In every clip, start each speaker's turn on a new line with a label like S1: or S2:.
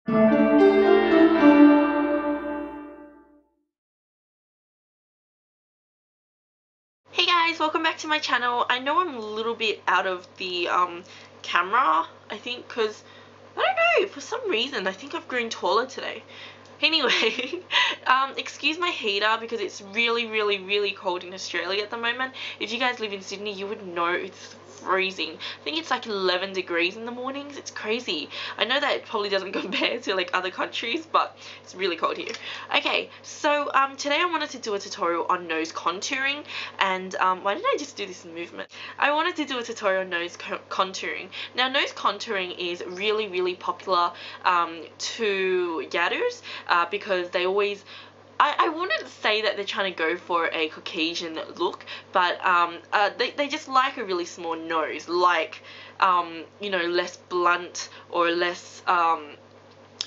S1: Hey guys, welcome back to my channel. I know I'm a little bit out of the camera, I think, because, I don't know, for some reason, I think I've grown taller today. Anyway, excuse my heater because it's really cold in Australia at the moment. If you guys live in Sydney, you would know it's freezing. I think it's like 11 degrees in the mornings. It's crazy. I know that it probably doesn't compare to like other countries, but it's really cold here. Okay, so today I wanted to do a tutorial on nose contouring, and why did I just do this movement? I wanted to do a tutorial on nose contouring. Now, nose contouring is really popular to yadders because they always, I wouldn't say that they're trying to go for a Caucasian look, but they just like a really small nose, like, you know, less blunt or less,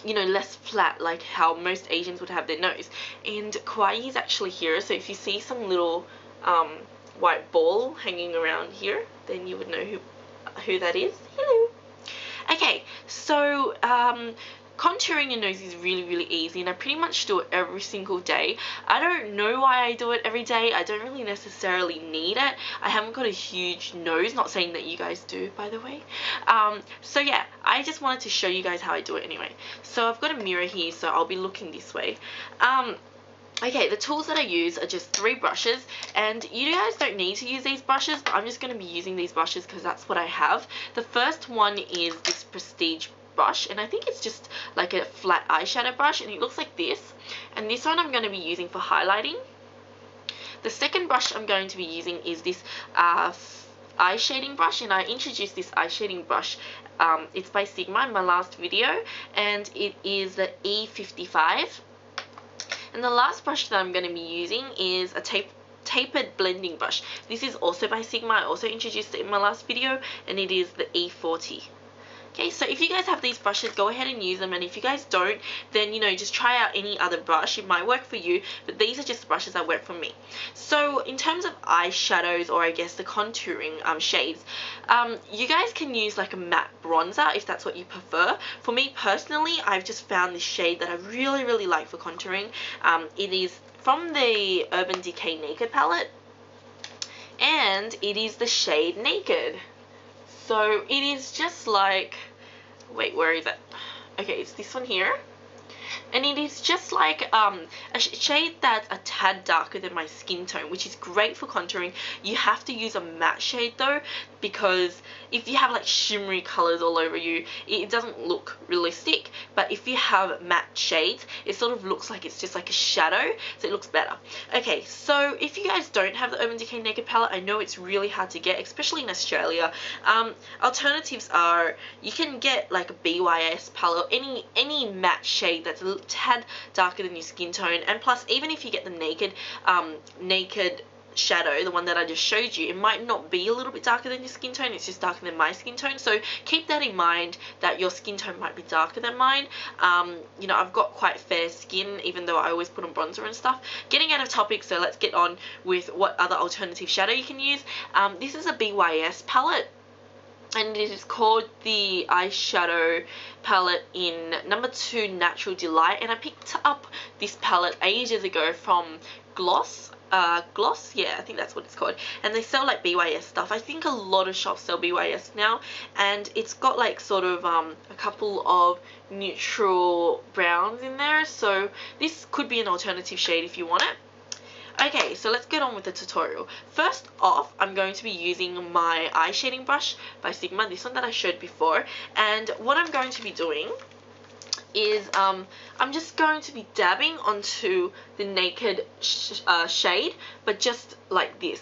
S1: you know, less flat, like how most Asians would have their nose. And Kawaii is actually here, so if you see some little white ball hanging around here, then you would know who that is. Hello. Okay, so contouring your nose is really easy, and I pretty much do it every single day. I don't know why I do it every day. I don't really necessarily need it. I haven't got a huge nose, not saying that you guys do, by the way. So yeah, I just wanted to show you guys how I do it anyway. So I've got a mirror here, so I'll be looking this way. Okay, the tools that I use are just 3 brushes, and you guys don't need to use these brushes, but I'm just going to be using these brushes because that's what I have. The first one is this Prestige brush, and I think it's just like a flat eyeshadow brush, and it looks like this. And this one I'm going to be using for highlighting. The second brush I'm going to be using is this eye shading brush, and I introduced this eye shading brush. It's by Sigma in my last video, and it is the E55. And the last brush that I'm going to be using is a tapered blending brush. This is also by Sigma. I also introduced it in my last video, and it is the E40. Okay, so if you guys have these brushes, go ahead and use them, and if you guys don't, then, you know, just try out any other brush. It might work for you, but these are just the brushes that work for me. So in terms of eyeshadows, or I guess the contouring shades, you guys can use like a matte bronzer if that's what you prefer. For me personally, I've just found this shade that I really like for contouring. It is from the Urban Decay Naked Palette, and it is the shade Naked. So it is just like, wait, where is it? Okay, it's this one here. And it is just like a shade that's a tad darker than my skin tone, which is great for contouring. You have to use a matte shade though, because if you have like shimmery colors all over you, it doesn't look realistic. But if you have matte shades, it sort of looks like it's just like a shadow, so it looks better. Okay, so if you guys don't have the Urban Decay Naked Palette, I know it's really hard to get, especially in Australia. Alternatives are, you can get like a BYS palette, any matte shade that's a tad darker than your skin tone. And plus, even if you get the naked shadow, the one that I just showed you, it might not be a little bit darker than your skin tone, it's just darker than my skin tone. So keep that in mind, that your skin tone might be darker than mine. You know, I've got quite fair skin, even though I always put on bronzer and stuff. Getting out of topic, so let's get on with what other alternative shadow you can use. This is a BYS palette, and it is called the eyeshadow palette in number 2 Natural Delight, and I picked up this palette ages ago from Gloss, yeah, I think that's what it's called, and they sell like BYS stuff. I think a lot of shops sell BYS now, and it's got like sort of a couple of neutral browns in there, so this could be an alternative shade if you want it. Okay, so let's get on with the tutorial. First off, I'm going to be using my eye shading brush by Sigma, this one that I showed before, and what I'm going to be doing is I'm just going to be dabbing onto the Naked shade, but just like this.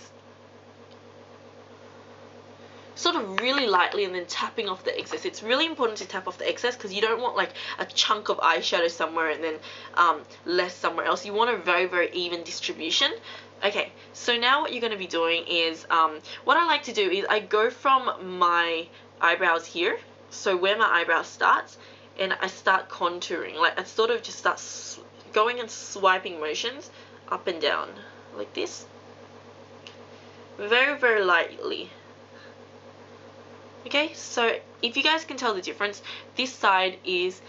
S1: Sort of really lightly, and then tapping off the excess. It's really important to tap off the excess because you don't want like a chunk of eyeshadow somewhere and then less somewhere else. You want a very even distribution. Okay, so now what you're going to be doing is, what I like to do is I go from my eyebrows here, so where my eyebrow starts, and I start contouring. Like I sort of just start going in swiping motions up and down like this, very lightly. Okay, so if you guys can tell the difference, this side is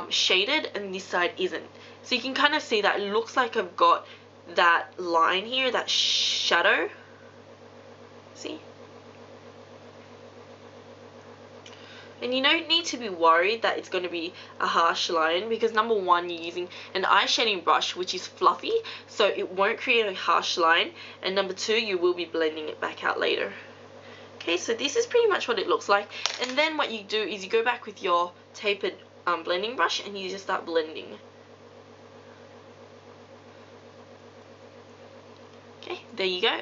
S1: shaded and this side isn't. So you can kind of see that it looks like I've got that line here, that shadow. See? And you don't need to be worried that it's going to be a harsh line, because number one, you're using an eye shading brush which is fluffy, so it won't create a harsh line, and number two, you will be blending it back out later. Okay, so this is pretty much what it looks like. And then what you do is you go back with your tapered blending brush and you just start blending. Okay, there you go.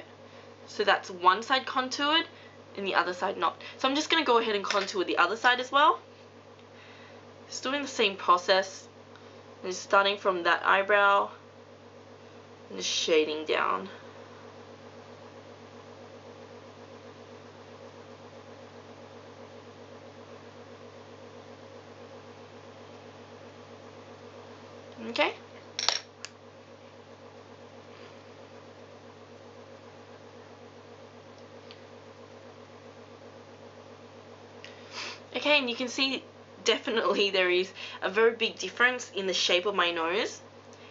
S1: So that's one side contoured and the other side not. So I'm just going to go ahead and contour the other side as well. Just doing the same process. I'm just starting from that eyebrow and just shading down. Okay. Okay, and you can see definitely there is a very big difference in the shape of my nose.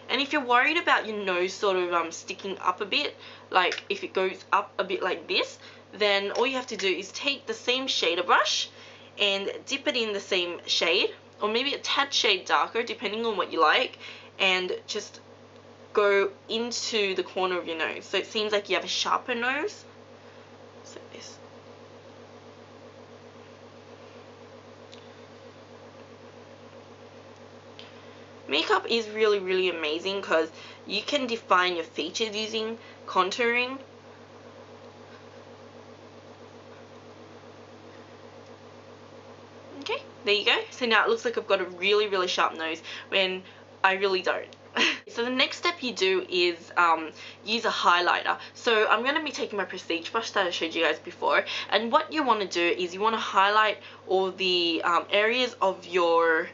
S1: And if you're worried about your nose sort of sticking up a bit, like if it goes up a bit like this, then all you have to do is take the same shader brush and dip it in the same shade, or maybe a tad shade darker depending on what you like, and just go into the corner of your nose so it seems like you have a sharper nose. So this. Makeup is really amazing because you can define your features using contouring. Okay, there you go. So now it looks like I've got a really sharp nose when I really don't. So the next step you do is use a highlighter. So I'm going to be taking my Prestige brush that I showed you guys before, and what you want to do is you want to highlight all the areas of your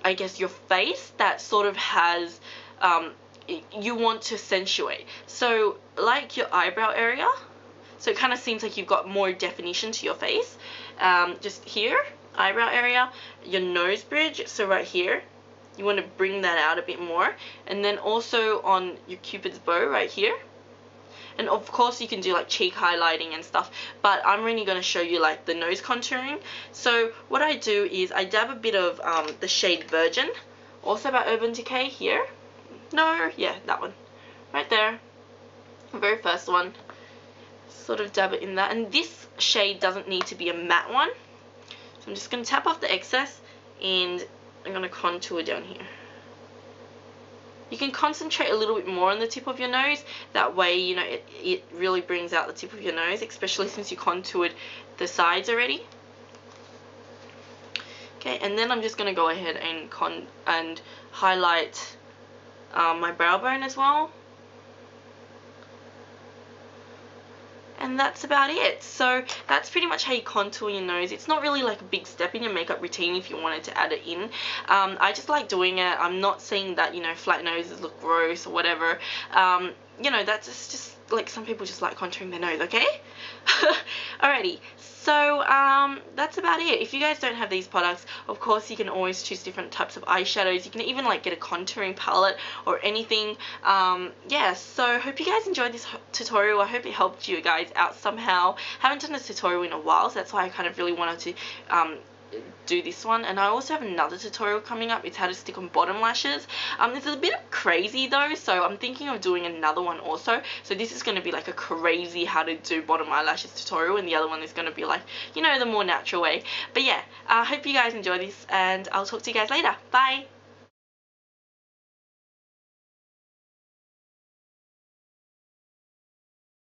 S1: I guess your face that sort of has you want to accentuate. So like your eyebrow area, so it kind of seems like you've got more definition to your face. Just here, eyebrow area, your nose bridge, so right here, you want to bring that out a bit more, and then also on your Cupid's bow right here. And of course you can do like cheek highlighting and stuff, but I'm really going to show you like the nose contouring. So what I do is I dab a bit of the shade Virgin, also by Urban Decay here. No, yeah, that one. Right there. The very first one. Sort of dab it in that. And this shade doesn't need to be a matte one. So I'm just going to tap off the excess and I'm going to contour down here. You can concentrate a little bit more on the tip of your nose. That way, you know, it really brings out the tip of your nose, especially since you contoured the sides already. Okay, and then I'm just going to go ahead and highlight my brow bone as well. And that's about it. So that's pretty much how you contour your nose. It's not really like a big step in your makeup routine if you wanted to add it in. I just like doing it. I'm not saying that, you know, flat noses look gross or whatever. You know, that's just like some people just like contouring their nose, okay? Alrighty, so that's about it. If you guys don't have these products, of course you can always choose different types of eyeshadows. You can even like get a contouring palette or anything. Yeah, so hope you guys enjoyed this tutorial. I hope it helped you guys out somehow. Haven't done this tutorial in a while, so that's why I kind of really wanted to do this one. And I also have another tutorial coming up. It's how to stick on bottom lashes. It's a bit crazy though, so I'm thinking of doing another one also. So this is going to be like a crazy how to do bottom eyelashes tutorial, and the other one is going to be like, you know, the more natural way. But yeah, I hope you guys enjoy this, and I'll talk to you guys later. Bye!